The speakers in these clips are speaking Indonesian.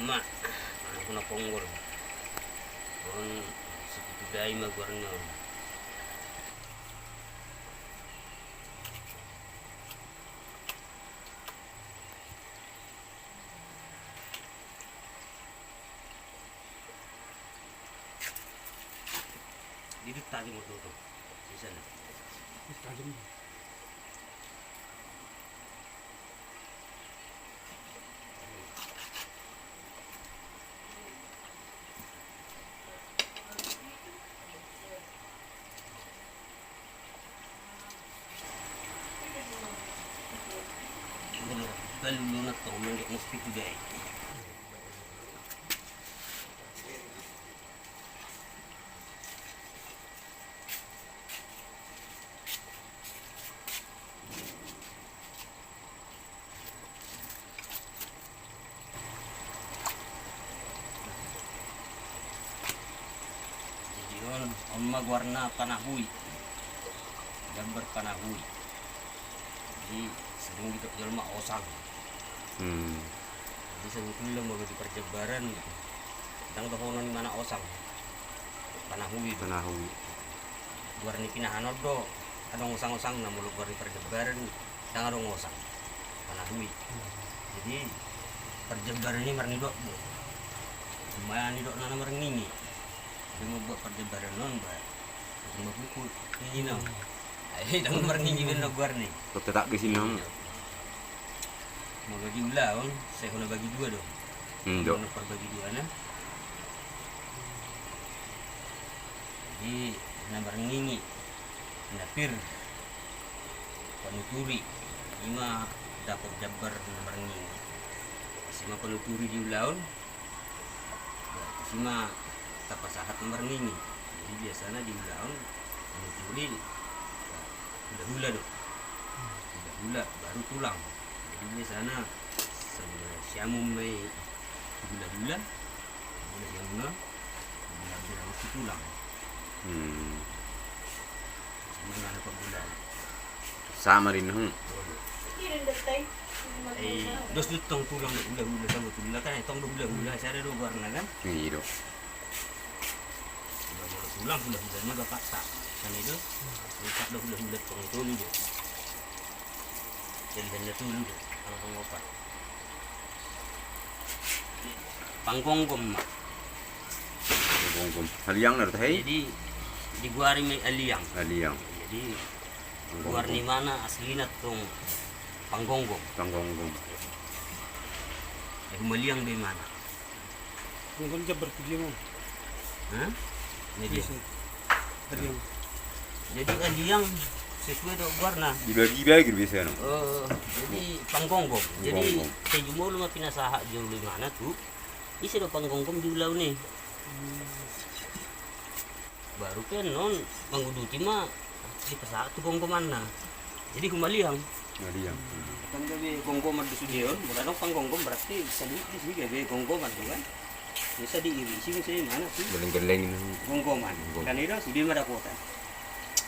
mak aku na ponggol on sekitu dai magwarna Dito tadi mo to. Isa na. Tajam. Kalulunat to, manggit mo speak today. Jadi magwarna panahui, gambar panahui. Jadi sering kita jual mak osang. Jadi sebetulnya mau di perjebaran gitu. Tang tokono ni mana osang. Panahui. Warni pinahanod do. Anong osang-osang na muluk warni perjebaran. Tang anong osang. Panahui. Jadi perjebaran ini marni do. Lumayan ni do na marngingi. Dia mau buat perjebaran non ba. Mau buku ini no. Ay dang marngingi ben do warni. Tetap ke sini. Mau bagi ulang, saya kena bagi dua dong. Dok. Kena perbagi dua na. Jadi nambar ngingi, napir, panuturi, lima dapat jabar nambar ngingi. Sima panuturi di ulaun, sima tapasahat nambar ngingi. Jadi biasanya di ulaun panuturi hula dong. Hula baru tulang. Di sana siamum mai gula-gula yang gula mesti tulang. Mana ada gula. Sama rin hong. Dos tong tulang gula-gula sama tulang kan tong gula-gula saya ada warna kan? Iya. Tulang gula-gulanya bapak tak. Kan itu. Tak ada gula-gula tong itu dulu. Jadi dulu. Opat. Panggonggom mak. Panggonggom. Aliang na tayo. Jadi di guari may aliang. Aliang. Jadi guar ni mana aslinya tong panggonggom. Panggonggom. Maliang di mana? Mungkin jabar dia mo. Hah? Ini dia. Aliang. Jadi aliang sesuai dengan warna. Dibagi-bagi biasanya. Jadi panggonggom. Jadi saya cuma lu mah pinasaha jauh di mana tuh? Isi do panggonggom di ulau nih. Baru kan non mangguduti mah di pasaha tuh gonggoman na. Jadi kumaliang. Aliang. Kan gawe gonggoman di sudion, bukan panggonggom berarti bisa di sini gawe gonggoman tuh kan. Bisa diiri sini mana tuh? Geleng-geleng. Gonggoman. Kan itu sudi mah kota.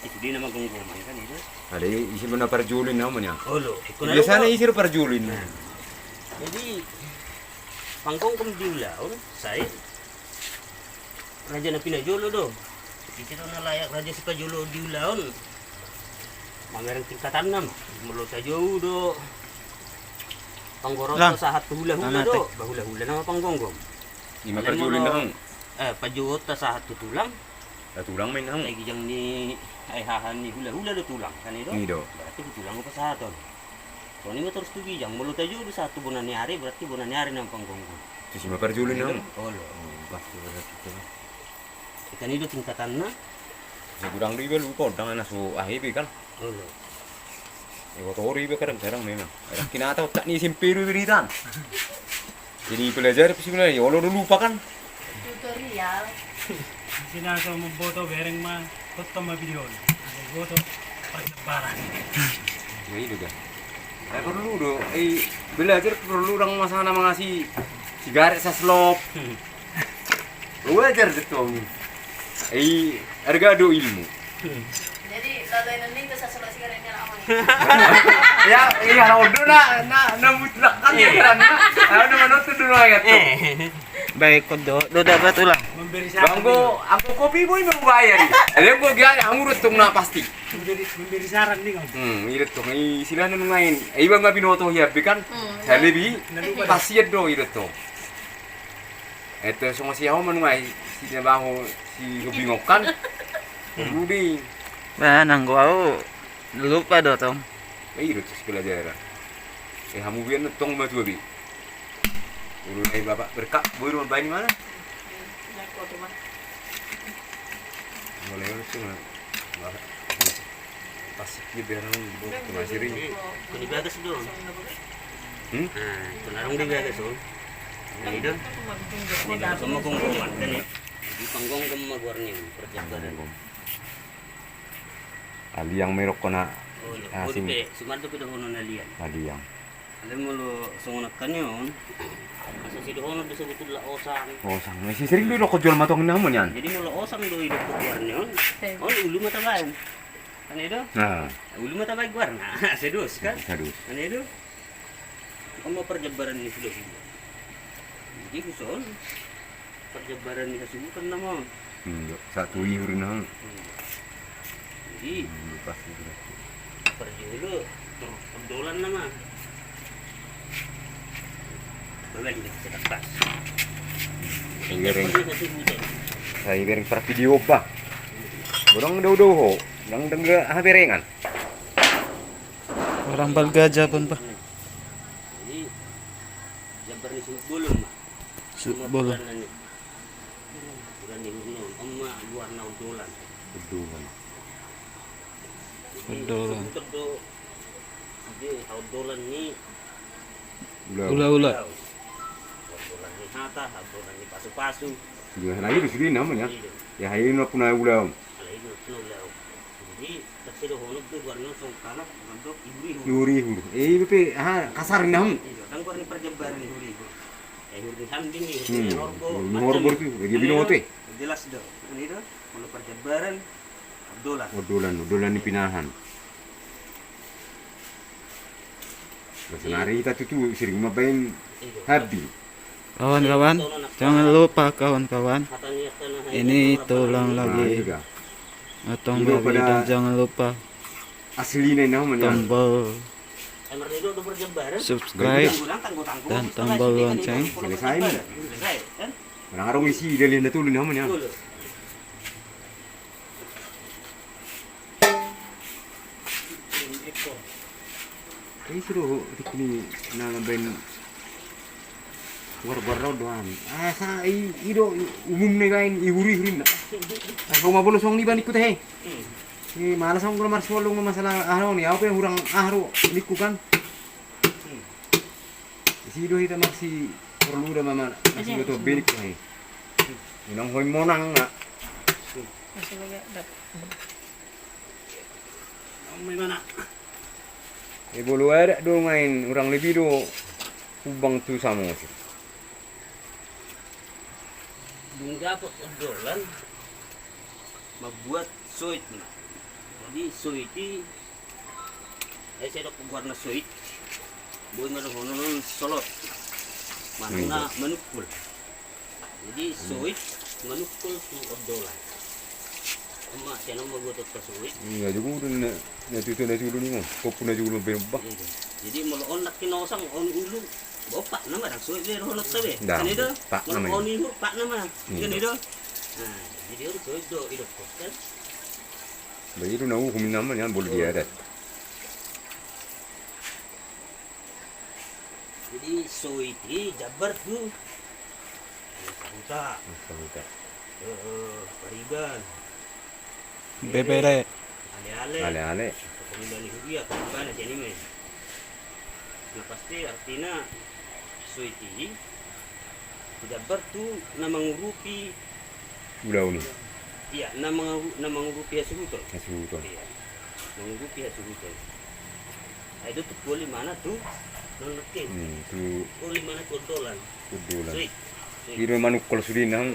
Itu dia nama gonggoman kan itu. Ada isi mana perjulin namanya. Oh lo. Biasanya isi perjulin. Jadi panggonggom di ulaun saya raja na pinajolo do. Itu na layak raja si pajolo di ulaun. Mamerang tingkatan nam. Mulo sa jauh do. Panggorot sa satu hula-hula do. Bahula-hula nama panggonggom. Lima perjulin dong. Pajot sa satu tulang. Tulang main dong. Lagi jang ni ay hahan ni hula-hula do tulang kan itu. Nido. Berarti tulang ko pa sa aton. Kung ini terus tuh bijang, mulut aja udah satu bulan hari berarti bulan hari nang panggonggom. Terus lima perjulin dong. Oh lo, pasti begitu. Ikan itu tingkatan na. Segurang ribe lupa dengan nasu ahibi kan. Oh lo. Iko ribe kadang-kadang memang. Ada kinata tak ni simpiru beritan. Jadi belajar sebenarnya ya Allah lupa kan. Tutorial. Sinasaw mo boto bereng ma foto ma video. Boto perjebaran. Ya itu kan. Ya perlu do, belajar perlu orang masalah mengasih sigaret seslop. Belajar gitu. Harga do ilmu. Jadi lalu ini tuh saya solusi karena aman. Ya, iya udah na mutlak Ano manutod dulu ayat tuh. Baik ko do dapat ulang. Memberi saran. Bangko, aku kopi boy mau bayar. Ada gua gaya amurut tuh na pasti. Memberi saran nih kamu. Irit tuh. Sila na ngain. Iba nga binoto hiya kan. Sa lebi pasiyad do irit tuh. Ito semua siyaw manungay si nabaho si gubingok kan. Rudi. Ba nang ko lupa do tong. Irit sa pelajaran. Hamu biar tong matu bi. Ulu nai bapak berkak boy rumah bayi mana? Boleh langsung lah. Pasik dia biar orang masih ring. Kuni bagas doon. Kunarong di bagas doon. Nah itu. Ini dalam semua kongkongan kan ya. Di panggung kemaguarnya perjalanan. Ali yang merok kona Oh iya. Oh asing. di Sumardo pada hono nalian. Ali yang. Alam mo lo sungunakan yun. Asa si Dohono disebut la osang. Oh sang masih sering dulu kau jual matong namun yan. Jadi mo la osang do hidup ko guarnya yun. Oh ulu mata bayan. Kan itu? Nah, Ulu mata bayan guarna. Sedus kan? sadus. Kan itu? Kamu perjabaran ni sudah. Jadi kuson. Perjabaran ni kasubukan nama. Satu ihur nang. Jadi Pasti sudah. perjulu pendolan nama. Balik kita cetak pas. Gereng. Kasubukan. Saya gereng para video ba. Borong daw ho. Nang dengga haberengan. Orang balgaja pun pa. Jadi jabar ni sebelum mah. Bolo. Bulan ni hurno, amma warna udolan. Udulan. Udolan. Udo. Jadi udolan ni Ula-ula. udolan ni hata, udolan ni pasu-pasu. Juga lagi di sini namanya. Ya hayin na puna ulam. Alay no law. Jadi kasi do honok do warna song kalak mandok ibri. Yuri huru. Bepe kasar nam. Tang warna perjabaran ni huri. Huri hamdin ni norgo. Norbor tu lagi binote. Jelas do. Ini do, kalau perjabaran udolan. Udulan ni pinahan. Senari kita tu sering mabain habi. Kawan-kawan, jangan lupa kawan-kawan. Ini tulang lagi. juga. Atong Hidup babi pada- dan jangan lupa Asli na namanya. tombol Emerdo do perjabaran. subscribe dan tombol lonceng. Selesai mo. Selesai kan? Orang arong isi dalhin na tuloy namanya. Betul. Suruh tikni nangabain war-war doan. Sa ido umum ne kain ihuri-huri na. Ako mabulos ang liban ikut he. Malas akong kumar swalong ng masalah araw ni. Ako yung hurang ahro liku kan. Si ido hita maksi perlu da mama. Kasi ito benik ko he. Unang hoy monang na. May mana? Bolu ada do main orang lebih do ubang tu sama sih. Bungga po udolan membuat soit na. Jadi soit ini saya dok warna soit. Boy man honon solot. Mana manukul. Jadi soit manukul tu udolan. Amma siya nang mabuot sa soit. Iya juga udah na tulo ni mo. Kopo na juga bebak. Jadi maloon na kinosang on ulo. Bapak nama dah soit dia honot sabe. Dah, Kan itu? pak nama On ini pak nama. Kan itu? Nah, jadi orang soit do itu kan. Bayi itu nau kumin nama ni boleh dia ada. Jadi soit ini jabar tu. Kita Kita. Pariban. Bebere. Ale-ale. Ale-ale. Pemilihan hubia kan di sini men. Nah pasti artinya suiti jabar tu na mengurupi Ulau ni. iya na mengurupi hasubuton. Asuton. Iya. Mengurupi hasubuton. Nah, itu tuh boleh mana tuh nonokin. Tu Boleh mana kodolan. udulan. Suit. Kiro manuk kalau sudin nang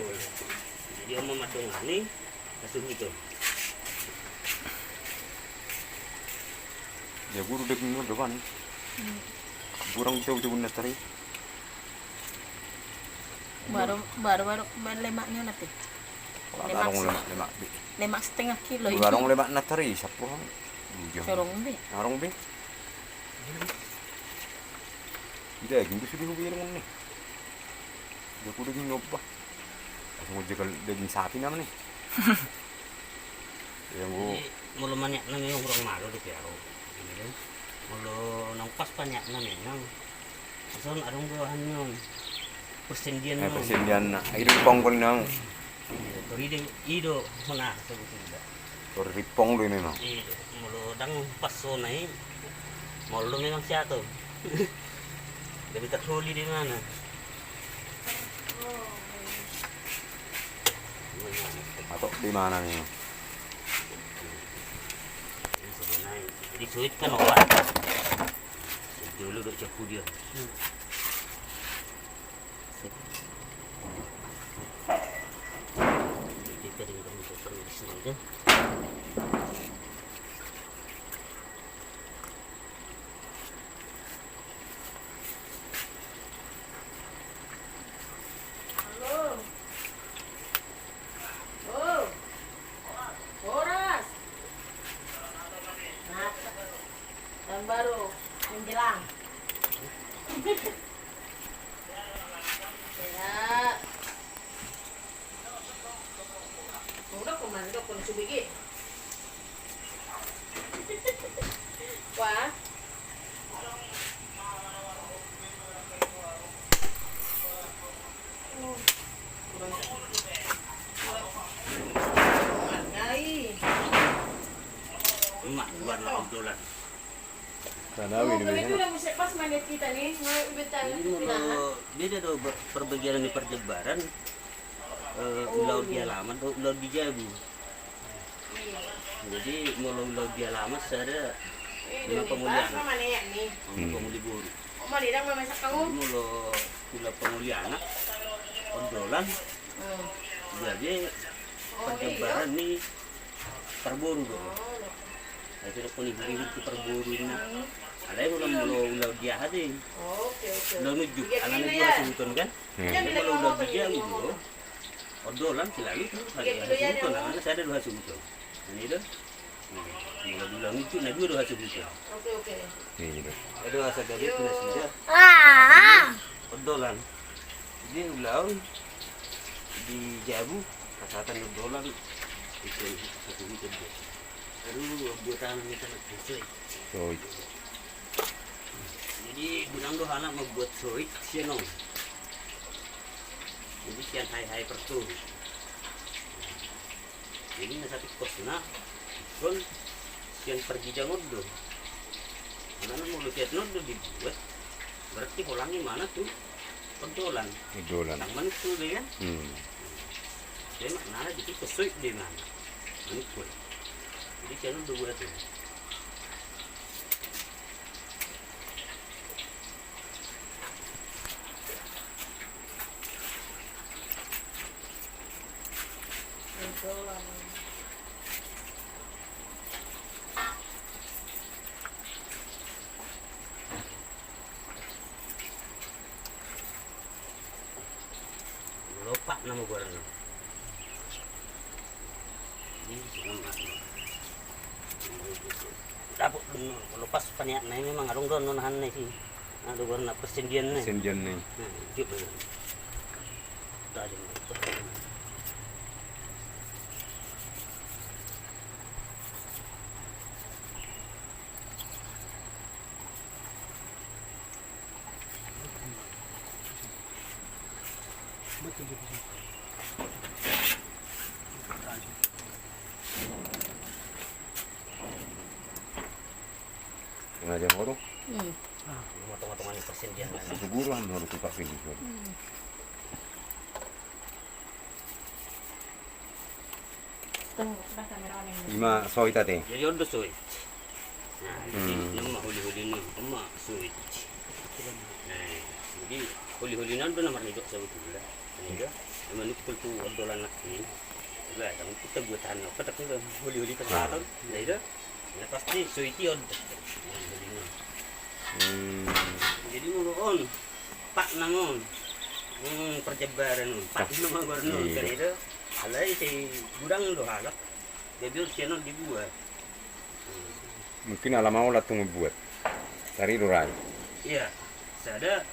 Jadi om matungani hasubuton. ya guru dek nu depan. kurang jauh-jauh natari. Baru lemaknya nanti. Barong lemak. 5,5 kilo. Barong lemak natari sapo. Corong bi. Arong be. Ida gitu sudah hubi nang ni. Dia kudu nyoba. Aku jagal daging sapi naman nih. Yang gua Jadi mulu manyak nang yung kurang malu di piaro. Ini kan. Mulu nang pas banyak nang yang. Son adong bahan yung persendian nang. persendian itu pong nang. Tori de ido mana sebetulnya. Or ripong lo ini no. Ido mulu dang pas so nai. Mulu memang siato. Dari terhuli di mana? Atau di mana nih? Sebenarnya disuit kan obat. Dulu udah cepu dia. Kita dengan komputer di sini aja. Halo. Oh. Horas. Nah, yang baru menjelang. Ya. Udah komando kon subigi. Wah. Emak warna obrolan. Sana ini Itu udah bisa pas manit kita nih, mau betah Jadi mulu beda do perbedaan di perjebaran. Ulau di halaman, ulau di jabu. Jadi mulu ulau di halaman ada lima pemulihan. Mana ya nih? Pemuli buru. Oma di dalam masak kamu? Mulu ulau pemuli anak, obrolan. Jadi perjebaran nih perburu dong. Saya pun ibu ke perburu ini. Ada yang ulau dia aja. Oke. Ulau nujuk, anak dua sebutkan kan? Kalau ulau dia gitu. Odolan selalu tuh ada sebutkan, anak saya ada dua sebutkan. Ini itu. Ulau ulau nujuk, nah dua sebutkan. Oke. Ini. Ada asa gadis kena sudah. Odolan. Jadi ulau di jabu, kasatan odolan itu satu itu. Aduh, buat tangan kita nak soy. Soy. Jadi bunang doh anak mau buat soy, sianong. Jadi sian hai pertu. Jadi nasati kos na, kon sian pergi jangan do. Anak mau lihat nod do dibuat. Berarti holangnya mana tuh? Pentolan. Idolan. Tang manis tuh dia kan? Jadi mana jadi kesoy di mana? Manis pun. Jadi channel udah buat tuh. Lupa nama goreng. Ini sama. Dapat kalau pas paniak naik memang arung don nonahan nih sih. Ada warna persendian nih. Sendian nih. Nah, gitu. Tadi Ngajar orang. motong-motongan persendian lah. Seguran harus dipakai gitu. Lima soy tadi. Jadi udah suit. Nah, jadi nama huli-huli ni, emak suit. Nah, jadi huli-huli nanti nomor ni dok sebetulnya. Ini dah, memang itu tu odolan nak ni. Lah, tapi kita buat tanah, kita tu huli-huli terlalu. Jadi dah, ya pasti suiti od. Jadi on. Pak nangon. Perjebaran on. Pak dulu mah gubernur Iya. kan itu. Alai si gudang do halak. Jadi channel dibuat. Mungkin ala mau lah tuh ngebuat. Cari dorai. Iya. Saya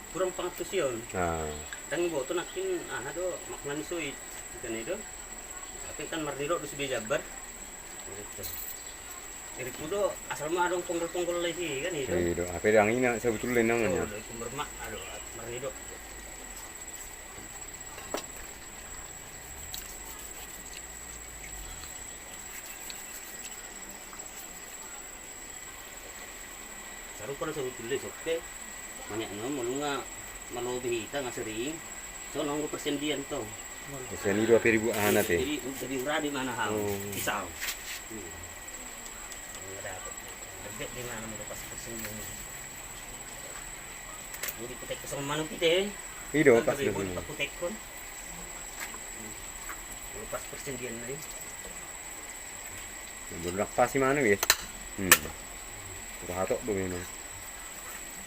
kurang pengatusian. Nah, Dan gua tuh nakin do makna ni suit kan itu. Tapi kan marniro du sudah jabar. Gitu. Iri kudo asal mah dong ponggol-ponggol lagi kan itu. itu apa yang ini sebetulnya namanya. Oh, dari bermak aduh marnido. Saru kalau sebetulnya soke banyak mau nga malobi kita nggak sering. So nunggu persendian tuh. Saya ini 2.000 anak teh. Jadi murah di mana hal Oh. pisau. Nggak dapat. Lebih di mana mau pas persendian. Jadi kutek kesel mana kita? Itu pas Kan dulu. Pak kutek kon. Pas persendian lagi. Berak pasti mana ya? Udah hatok tuh memang.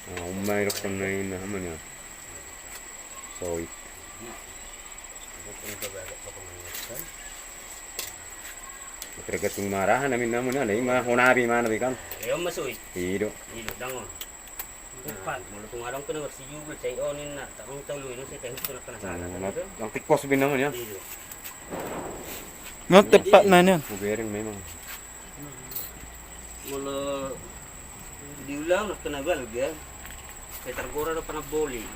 Nah, umay rok panayin namanya. Soy. Bukan kebadak kepengen. Tergantung marahan namin namanya. Ada yang mah honabi mana kan? Ayo masuk. Itu. Ido dangon. Upat, mulut ngarang ko na si Jubel sa onin na taong tawlo ino sa tayo ko na kanasala. Yang tikos bin namanya. Ido. Nga tepat na niyan. Bubering memang. Mula diulang na kanagal ya. Kay targora na panaboli.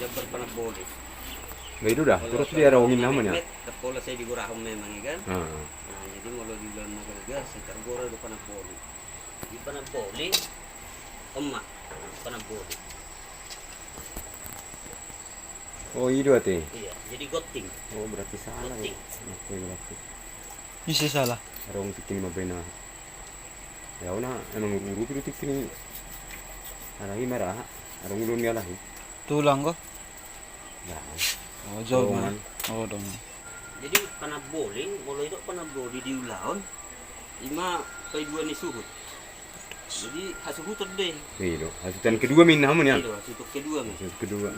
Jabar panaboli. Nah itu dah. Terus dia rawangin namanya. Tapola sa digurahom memang ikan. Ah. Nah, jadi mula diulang na kanagal sa targora na panaboli. Di panaboli emak panaboli. Oh itu ate. Iya, jadi goting. Oh berarti salah. Goting. Oke berarti. Isa salah. Rawang tikin mabena. Ya una emang uru itu tikin. Lagi merah. Arong ulun ya lah. Tulang ko. Ya. Oh, jauh Doongan. man. Oh, dong. Jadi panaboli, mulai itu panaboli diulang. Lima kay dua ni suhut. Jadi hasuhut deh. Itu. Hasutan kedua min namanya. Itu hasuhut kedua nih. Hasut kedua.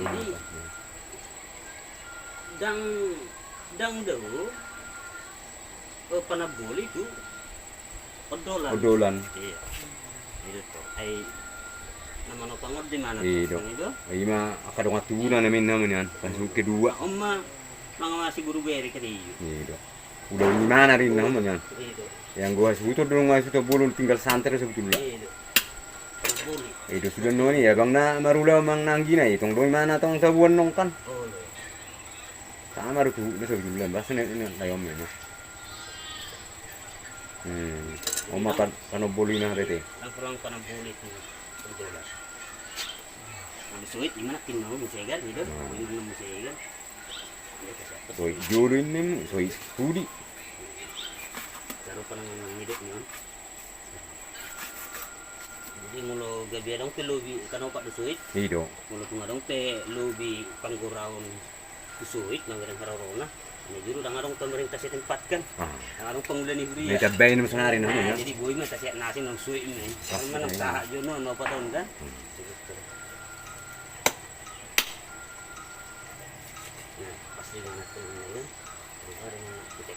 Jadi dang dahulu panaboli itu odolan. Odolan. Iya. Itu tuh. Ay nama pangod di mana Iya. tuh? Itu. Ay ma akadong atunan namin namanya. Hasut kedua. Oma mga masih guru beri kali. Itu. Udah ini mana rin namanya. Itu. Yang gua sebut dong nggak itu boleh tinggal santai sebetulnya. Itu. Panaboli. Itu sudah noni ya bang na marula mang nanggi na itong doi mana tong sabuan nong kan. Oh, iya. Sama itu na sebetulnya bahasa ini layom ya. Oma panoboli na rete. Ang kurang panaboli itu odolan. Ang suit di mana tinno mo segan itu. Ini mo segan. Soy jodohin nim, soy studi. Baru pa nang hidup niyon. Jadi mulo gabi dong pe lobi kano pa dusuit. Itu. Mulo tungadong pe lobi pangguraon dusuit nang garang harorona. Ini juru dang arong pemerintah sa tempat kan. Arong pangulan ni May Huria. tabay naman sa narin namanya. Jadi boy man tasya nasin ng suit ni. Ano man ang saha yun no pa taon kan. Nah, pasti dengan itu ya. Ada yang kita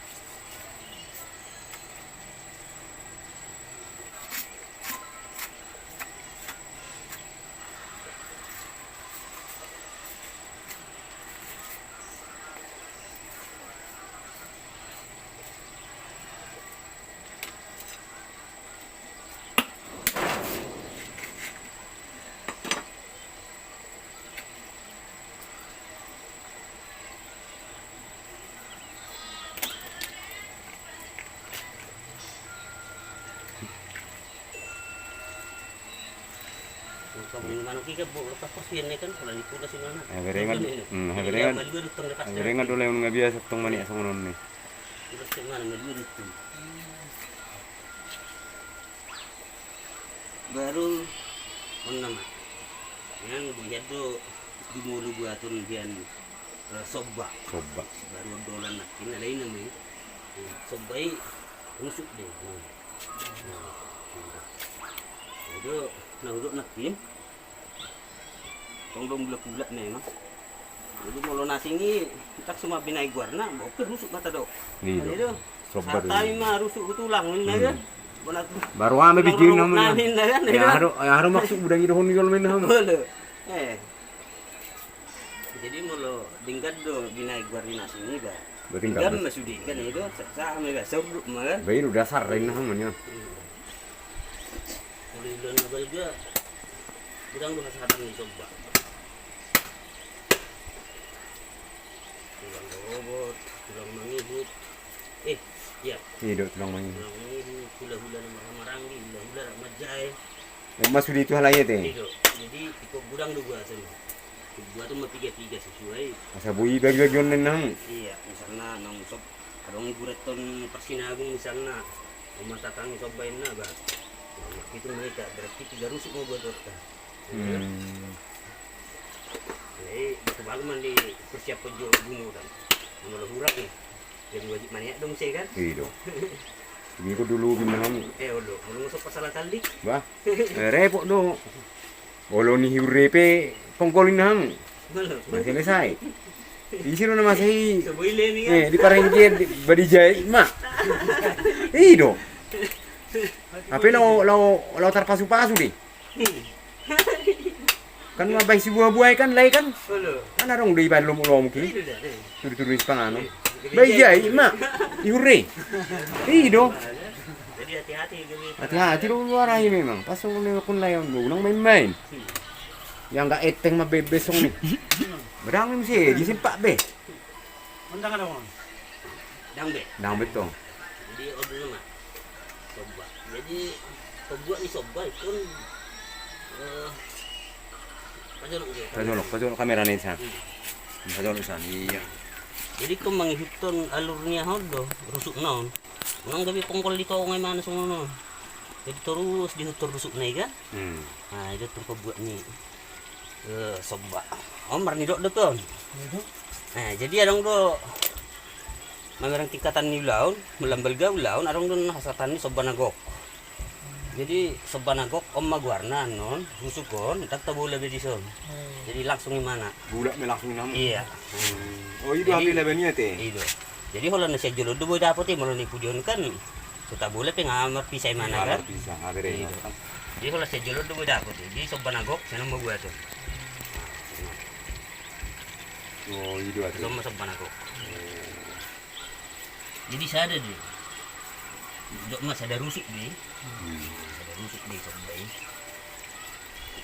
Kabung manok ika bu lepas pasien ni kan kalau itu dah sini mana. Haberengan haberengan dulu yang nggak biasa tong mani asam non nih. Terus ke mana media itu. Baru nama. Yang buat tu di mulu buatun dian sobba. Coba. Baru dolan nak ini lain namanya. Sobbai rusuk deh. Itu nak duduk nak tim. tong dong bulat nih mah. Jadi mau nasi ini kita semua binai guarna, oke rusuk kata dok. Iya. Itu Sobat. satai mah rusuk ke tulang ini kan. Baru ame bikin namanya. Nanin kan. Ya harus maksud budang itu honiyol men ham. Jadi mau dingkat do binai guarna nasi ini dah. Bertingkat. Kan masih kan itu sama gak seru mah kan. Bayi udah dasar lain namanya. Mulai bulan Mabalga, kurang dua kesehatan nih coba. Tulang robot, tulang mangibut. Iya. Iya, tulang mangi. Tulang mangibut, hula-hula nama maranggi, hula-hula nama jai. Mas sudah itu halanya teh. Itu. Jadi ikut gudang dua sana. Dua tuh mah tiga sesuai. Masa bui bagi-bagi online nang. Iya, misalnya nang sob, kadang gureton Persinagung misalnya, rumah tatang sobain naga. Itu mereka berarti 3 rusuk mau buat dokter. Jadi batu bagu mandi persiapan jual bunuh dan malah hurang nih. Yang wajib maniak dong saya kan. Iya. Ini ko dulu binang. Udah, mau ngusuk pasal tadi. Bah. Repot do. Olo ni hiurepe pongkolin nang. Masih selesai. Di sini nama saya. Sebuile nih kan. Di Parengkir di Badijai mak. Iya. Tapi lo terpasu-pasu deh. Kan mabai si buah-buah kan lay kan. Kan arong di ban lom-lom ki. Itu dah. Turu-turu pangano. Badijai mak. Dihure. Iya. Jadi hati-hati gini. Hati-hati lo luar aja memang. Pas lo kun layon lo nang main-main. Yang enggak eteng mah bebesong nih. Berang sih di simpak be. Undang ada orang. Dambe. Nang betul. Jadi dulu mah. Coba. Jadi pembuat nih soba itu Pajolok kamera nih san. Pajolok san. Iya. Jadi kau menghitung alurnya hodo rusuk naon. Nang gabi pongkol di kau ngai mana semua. Jadi terus dihutur rusuk naik kan. Nah itu tuh pembuat nih. Soba. Omar nih dok dekon. Nah jadi adong do mangarang tingkatan ni laun, melambal gau laun, adong do hasatan ni soba nagok. Jadi soba nagok om maguarna non, rusukon, tak tabula bedison. Jadi langsung di mana? Bulak me langsung nama. Iya. Oh itu hati lebennya teh. Itu. Jadi kalau nasi jolo do boy dapat malu ni pujon kan. Suta boleh pengamar pisai mana kan? Bisa ngabere. Iya. Jadi kalau nasi jolo do boy dapat. Jadi soba nagok sana mau buat tuh. Oh itu hati. Sama soba nagok. Jadi saya ada deh. Dok mas ada rusuk deh. Ada rusuk deh soba ini.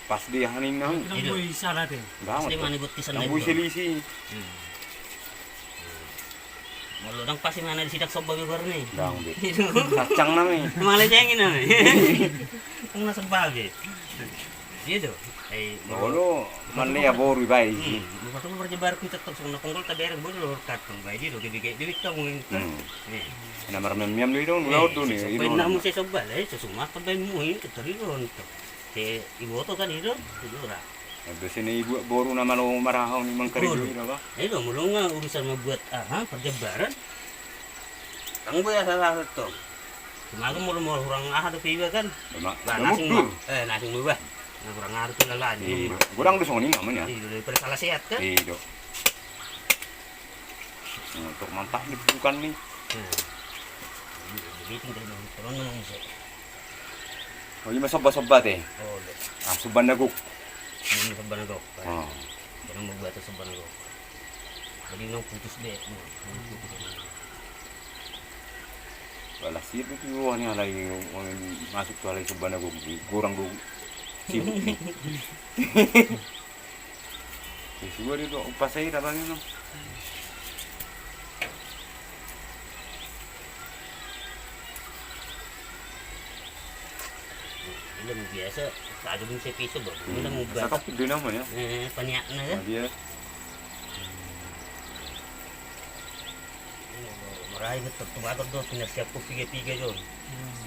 Pas dia haning nang. Kita boleh salah deh. Pasti mana buat tisan Nang bui selisi. Malu dang pasti mana di sidak soba bebar nih. Dang be. Kacang nami. Malah cengin nih. Ang nasa babi. Gitu. Bolo manne ya boru bai. Bukan tuh berjebar kita tetap sungguh ponggol tabereng bodoh lor kat pun bai gitu kayak bibit kamu ini. Namar mem do idon laut do ni. Bai namu saya soba lah, sesuma pada muin keteri don. Ke ibu to kan itu ora. Di sini ibu boru nama lo marahau ni mangkari do ira ba. Itu mulunga urusan membuat perjebaran. Kang boy salah satu. Kemarin mau orang tuh piba kan. Nasi mubah. Nah, kurang ngaruh tuh lalan. Kurang do soni namanya. Itu daripada salah sehat kan. Iya. Untuk mantap nih bukan nih. Bikin terus ngomong sih. Oh, ini sobat-sobat eh. Oh, Suban naguk. ini soban nagok. Oh. Jangan mau buat soban nagok. Jadi nang putus deh. Wala sir itu wani alay masuk tu alay suban naguk. Kurang do sibuk nih. Siguro dito pasay ra ba no? Ilang biasa, sa adong sa piso ba? Ilang Sa bata. kapit din naman ya. Paniyak na kan. Dia Marahil ito, tumatod doon, pinasiap ko piga-piga doon.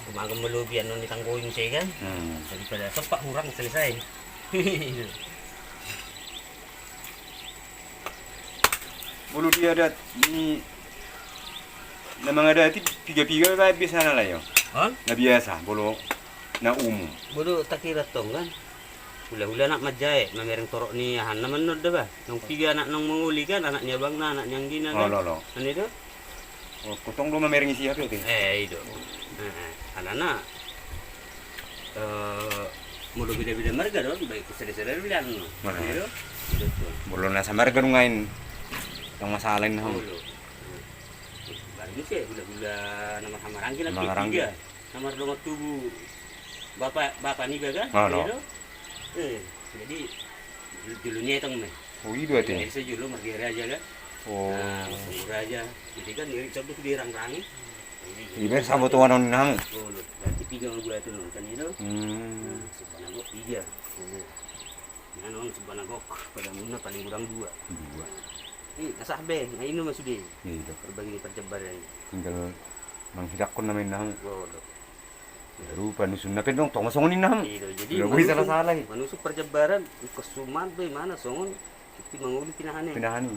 Tumagang malubian nun itangguin siya kan. Jadi pada sepak hurang selesai. bulu dia ada ni na mga dati piga-piga ba biasa na layo. Hah? Na biasa bulu na umum. Bodo takirat tong kan. hula-hula nak majai, mamereng torok ni han naman no dah bah. Nang tiga anak nang menguli kan, anaknya bang na, anaknya yang gina Oh, kan. lo. Kan itu? Oh, kutong do mamering isi apa itu? Itu. Anak-anak mulu beda-beda marga dong, baik kusada-sada bilang. Mana? Itu. Itu. Belum nasa marga ngain. Yang masalah ini ham. Mulu. Baru sih gula-gula nama hamarangki lagi Hamarangki. tiga. Nomor nomor tubuh bapak ni kan? Oh, no. Itu. Jadi dulunya itu meh. Oh, itu ate. Jadi saya dulu marga raja kan. Oh. Nah, raja. Jadi kan dari cabut dirang-rangi. Ibe sabo tuan on ham. Oh, berarti tiga gula itu kan itu. Sebanagok tiga. Nah, non sebanagok pada muna paling kurang dua. Dua. Nasabe, nah ini masuk deh. Iya. Berbagi percebaran. Tinggal manghidak ko namin ham. Oh, Rupa nusun na pendong tong masongonin ham. jadi Wih salah-salah. manusuk percebaran kesuman tuh mana songon itu manguli pinahane. Pinahani.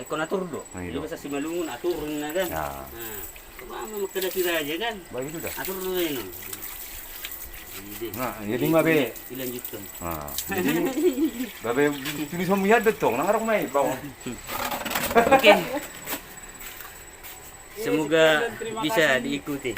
Eko natur do. Iya. Jadi bahasa Simalungun aturun na kan. Ya. Nah, kemana makada kira aja kan. Baik itu dah. Atur do ini. Jadi, Nah, jadi mah be. dilanjutkan. Ah. Jadi babe tulis mo yad dong, nangarok may bawo. Oke. Semoga bisa diikuti.